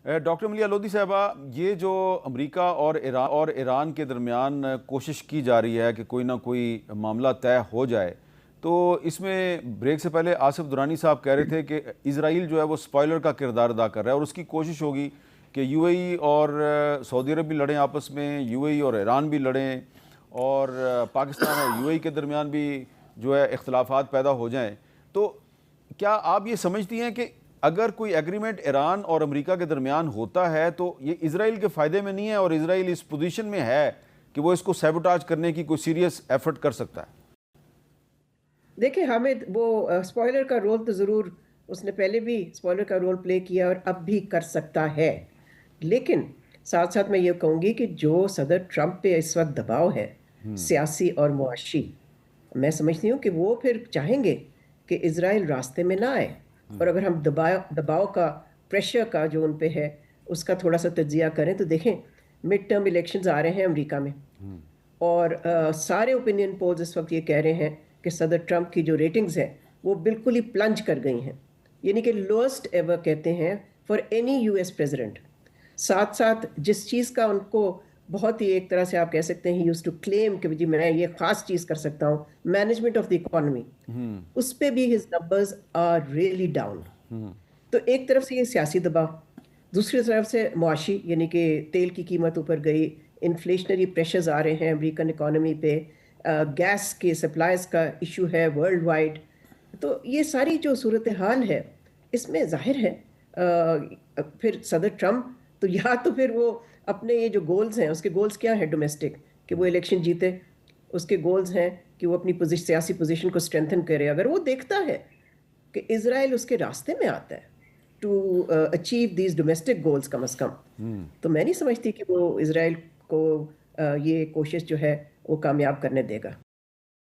Doctor Maleeha Lodhi صاحبہ، یہ جو امریکہ اور ایران کے درمیان کوشش کی جا رہی ہے کہ کوئی نہ کوئی معاملہ طے ہو جائے، تو اس میں بریک سے پہلے آصف درانی صاحب کہہ رہے تھے کہ اسرائیل جو ہے وہ سپوائلر کا کردار ادا کر رہا ہے اور اس کی کوشش ہوگی کہ یو اے ای اور سعودی عرب بھی لڑیں آپس میں، یو اے ای اور ایران بھی لڑیں، اور پاکستان اور یو اے ای کے درمیان بھی جو ہے اختلافات پیدا ہو جائیں۔ تو کیا آپ یہ سمجھتی ہیں کہ اگر کوئی ایگریمنٹ ایران اور امریکہ کے درمیان ہوتا ہے تو یہ اسرائیل کے فائدے میں نہیں ہے اور اسرائیل اس پوزیشن میں ہے کہ وہ اس کو سیبوٹاج کرنے کی کوئی سیریس ایفرٹ کر سکتا ہے؟ دیکھیں حامد، وہ سپوائلر کا رول تو ضرور اس نے پہلے بھی سپوائلر کا رول پلے کیا اور اب بھی کر سکتا ہے، لیکن ساتھ ساتھ میں یہ کہوں گی کہ جو صدر ٹرمپ پہ اس وقت دباؤ ہے سیاسی اور معاشی، میں سمجھتی ہوں کہ وہ پھر چاہیں گے کہ اسرائیل راستے میں نہ آئے، اور اگر ہم دباؤ کا، پریشر کا جو ان پہ ہے اس کا تھوڑا سا تجزیہ کریں تو دیکھیں مڈ ٹرم الیکشنز آ رہے ہیں امریکہ میں، اور سارے اوپینین پولز اس وقت یہ کہہ رہے ہیں کہ صدر ٹرمپ کی جو ریٹنگز ہیں وہ بالکل ہی پلنج کر گئی ہیں، یعنی کہ لوئسٹ ایور کہتے ہیں for any U S president. ساتھ ساتھ جس چیز کا ان کو بہت ہی ایک طرح سے آپ کہہ سکتے ہیں یوز ٹو کلیم کہ جی میں یہ خاص چیز کر سکتا ہوں، مینجمنٹ آف دی اکانومی، اس پہ بھی his numbers are really down. تو ایک طرف سے یہ سیاسی دباؤ، دوسری طرف سے معاشی، یعنی کہ تیل کی قیمت اوپر گئی، انفلیشنری پریشرز آ رہے ہیں امریکن اکانومی پہ، گیس کے سپلائز کا ایشو ہے ورلڈ وائڈ۔ تو یہ ساری جو صورتحال ہے اس میں ظاہر ہے پھر صدر ٹرمپ تو یا تو پھر وہ اپنے یہ جو گولز ہیں، اس کے گولز کیا ہیں ڈومیسٹک، کہ وہ الیکشن جیتے، اس کے گولز ہیں کہ وہ اپنی سیاسی پوزیشن کو اسٹرینتھن کرے، اگر وہ دیکھتا ہے کہ اسرائیل اس کے راستے میں آتا ہے to achieve these domestic goals کم از کم، تو میں نہیں سمجھتی کہ وہ اسرائیل کو یہ کوشش جو ہے وہ کامیاب کرنے دے گا۔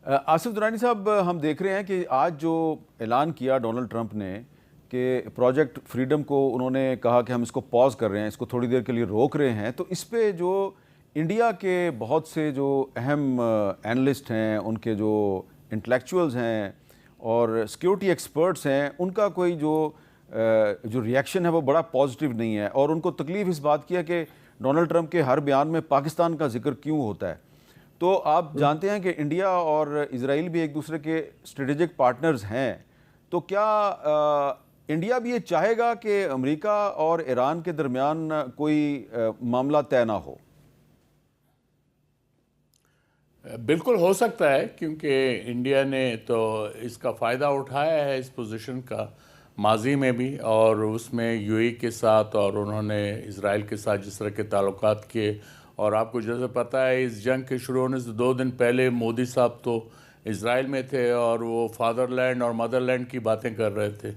آصف درانی صاحب، ہم دیکھ رہے ہیں کہ آج جو اعلان کیا ڈونلڈ ٹرمپ نے کہ پروجیکٹ فریڈم کو انہوں نے کہا کہ ہم اس کو پاز کر رہے ہیں، اس کو تھوڑی دیر کے لیے روک رہے ہیں، تو اس پہ جو انڈیا کے بہت سے جو اہم اینالسٹ ہیں، ان کے جو انٹلیکچوئلز ہیں اور سیکیورٹی ایکسپرٹس ہیں، ان کا کوئی جو ریئیکشن ہے وہ بڑا پازیٹیو نہیں ہے، اور ان کو تکلیف اس بات کی ہے کہ ڈونلڈ ٹرمپ کے ہر بیان میں پاکستان کا ذکر کیوں ہوتا ہے۔ تو آپ جانتے ہیں کہ انڈیا اور اسرائیل بھی ایک دوسرے کے اسٹریٹجک پارٹنرز ہیں، تو کیا انڈیا بھی یہ چاہے گا کہ امریکہ اور ایران کے درمیان کوئی معاملہ طے نہ ہو؟ بالکل ہو سکتا ہے، کیونکہ انڈیا نے تو اس کا فائدہ اٹھایا ہے اس پوزیشن کا ماضی میں بھی، اور اس میں یو اے کے ساتھ اور انہوں نے اسرائیل کے ساتھ جس طرح کے تعلقات کیے، اور آپ کو جیسے پتہ ہے اس جنگ کے شروع ہونے سے 2 دن پہلے مودی صاحب تو اسرائیل میں تھے اور وہ فادر لینڈ اور مدر لینڈ کی باتیں کر رہے تھے،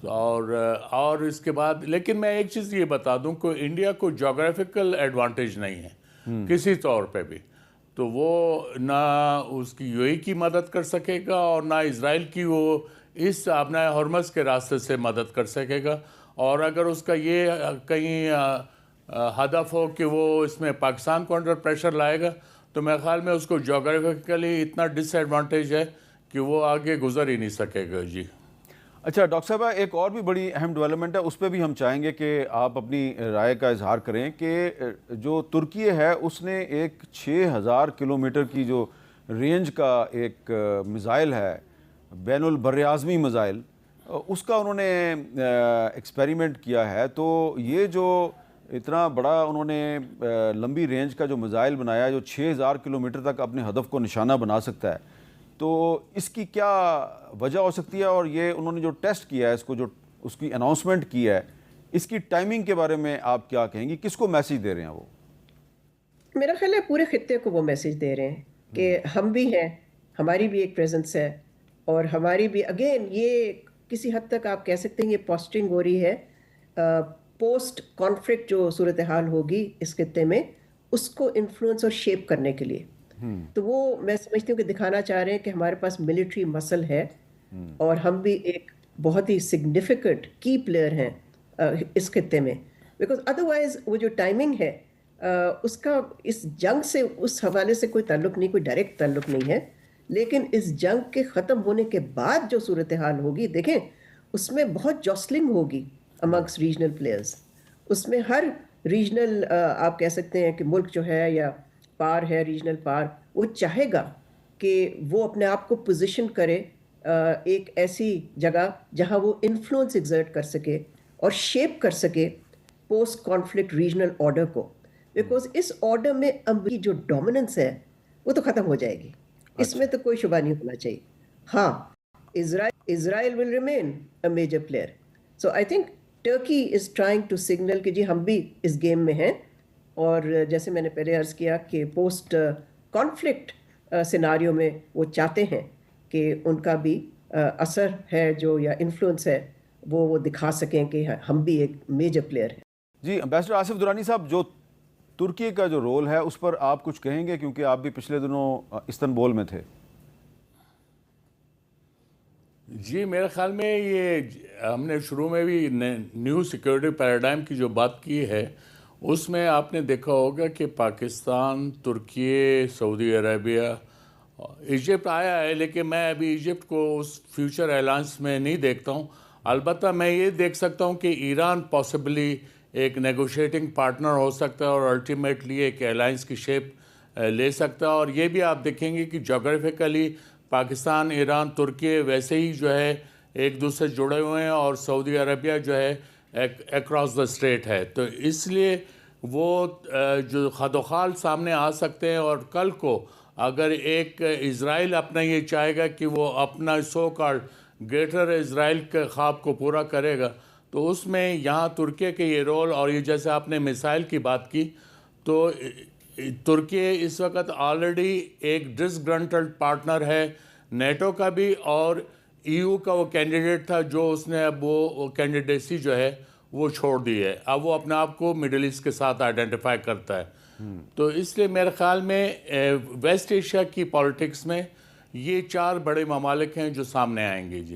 اور اس کے بعد لیکن میں ایک چیز یہ بتا دوں کہ انڈیا کو جغرافیکل ایڈوانٹیج نہیں ہے کسی طور پہ بھی، تو وہ نہ اس کی یو اے کی مدد کر سکے گا اور نہ اسرائیل کی وہ اس اپنا ہرمز کے راستے سے مدد کر سکے گا، اور اگر اس کا یہ کہیں ہدف ہو کہ وہ اس میں پاکستان کو انڈر پریشر لائے گا، تو میرے خیال میں اس کو جغرافیکلی اتنا ڈس ایڈوانٹیج ہے کہ وہ آگے گزر ہی نہیں سکے گا۔ جی اچھا ڈاکٹر صاحبہ، ایک اور بھی بڑی اہم ڈیولپمنٹ ہے، اس پہ بھی ہم چاہیں گے کہ آپ اپنی رائے کا اظہار کریں کہ جو ترکی ہے اس نے ایک 6000 کلومیٹر کی جو رینج کا ایک میزائل ہے، بین البراعظمی میزائل، اس کا انہوں نے ایکسپیریمنٹ کیا ہے، تو یہ جو اتنا بڑا انہوں نے لمبی رینج کا جو میزائل بنایا ہے جو 6000 کلومیٹر تک اپنے ہدف کو نشانہ بنا سکتا ہے، تو اس کی کیا وجہ ہو سکتی ہے؟ اور یہ انہوں نے جو ٹیسٹ کیا ہے، اس کو جو اس کی اناؤنسمنٹ کی ہے، اس کی ٹائمنگ کے بارے میں آپ کیا کہیں گی؟ کس کو میسیج دے رہے ہیں وہ؟ میرا خیال ہے پورے خطے کو وہ میسیج دے رہے ہیں کہ ہم بھی ہیں، ہماری بھی ایک پریزنس ہے، اور ہماری بھی اگین یہ کسی حد تک آپ کہہ سکتے ہیں یہ پوسٹنگ ہو رہی ہے پوسٹ کانفلکٹ جو صورتحال ہوگی اس خطے میں، اس کو انفلوئنس اور شیپ کرنے کے لیے۔ تو وہ میں سمجھتی ہوں کہ دکھانا چاہ رہے ہیں کہ ہمارے پاس ملٹری مسل ہے اور ہم بھی ایک بہت ہی سگنیفیکنٹ کی پلیئر ہیں اس خطے میں، بیکاز ادروائز وہ جو ٹائمنگ ہے اس کا اس جنگ سے اس حوالے سے کوئی تعلق نہیں، کوئی ڈائریکٹ تعلق نہیں ہے، لیکن اس جنگ کے ختم ہونے کے بعد جو صورتحال ہوگی دیکھیں اس میں بہت جوسلنگ ہوگی امنگس ریجنل پلیئرز، اس میں ہر ریجنل آپ کہہ سکتے ہیں کہ ملک جو ہے یا پار ہے ریجنل پار، وہ چاہے گا کہ وہ اپنے آپ کو پوزیشن کرے ایک ایسی جگہ جہاں وہ انفلوئنس ایگزرٹ کر سکے اور شیپ کر سکے پوسٹ کانفلکٹ ریجنل آرڈر کو، بیکاز اس آرڈر میں امریکی جو ڈومیننس ہے وہ تو ختم ہو جائے گی، اس میں تو کوئی شبہ نہیں ہونا چاہیے. ہاں، Israel will remain a major player. So I think Turkey is trying to signal کہ جی ہم بھی اس گیم میں ہیں، اور جیسے میں نے پہلے عرض کیا کہ پوسٹ کانفلکٹ سیناریو میں وہ چاہتے ہیں کہ ان کا بھی اثر ہے جو یا انفلوئنس ہے وہ دکھا سکیں کہ ہم بھی ایک میجر پلیئر ہیں. جی امبیسڈر آصف درانی صاحب، جو ترکی کا جو رول ہے اس پر آپ کچھ کہیں گے، کیونکہ آپ بھی پچھلے دنوں استنبول میں تھے؟ جی میرے خیال میں یہ ہم نے شروع میں بھی نیو سیکورٹی پیراڈائم کی جو بات کی ہے، اس میں آپ نے دیکھا ہوگا کہ پاکستان، ترکی، سعودی عربیہ، ایجپٹ آیا ہے، لیکن میں ابھی ایجپٹ کو اس فیوچر الائنس میں نہیں دیکھتا ہوں. البتہ میں یہ دیکھ سکتا ہوں کہ ایران پاسبلی ایک نیگوشیٹنگ پارٹنر ہو سکتا ہے اور الٹیمیٹلی ایک الائنس کی شیپ لے سکتا ہے. اور یہ بھی آپ دیکھیں گے کہ جغرافیکلی پاکستان، ایران، ترکی ویسے ہی جو ہے ایک دوسرے جڑے ہوئے ہیں، اور سعودی عربیہ جو ہے اکراس دا اسٹریٹ ہے. تو اس لیے وہ جو خدوخال سامنے آ سکتے ہیں. اور کل کو اگر ایک اسرائیل اپنا یہ چاہے گا کہ وہ اپنا سو کالڈ گریٹر اسرائیل کے خواب کو پورا کرے گا، تو اس میں یہاں ترکی کے یہ رول، اور یہ جیسے آپ نے میسائل کی بات کی، تو ترکی اس وقت آلریڈی ایک ڈسگرنٹلڈ پارٹنر ہے نیٹو کا بھی، اور ای یو کا وہ کینڈیڈیٹ تھا جو اس نے اب وہ کینڈیڈیسی جو ہے وہ چھوڑ دی ہے. اب وہ اپنے آپ کو مڈل ایسٹ کے ساتھ آئیڈینٹیفائی کرتا ہے. تو اس لیے میرے خیال میں ویسٹ ایشیا کی پالیٹکس میں یہ 4 بڑے ممالک ہیں جو سامنے آئیں گے. جی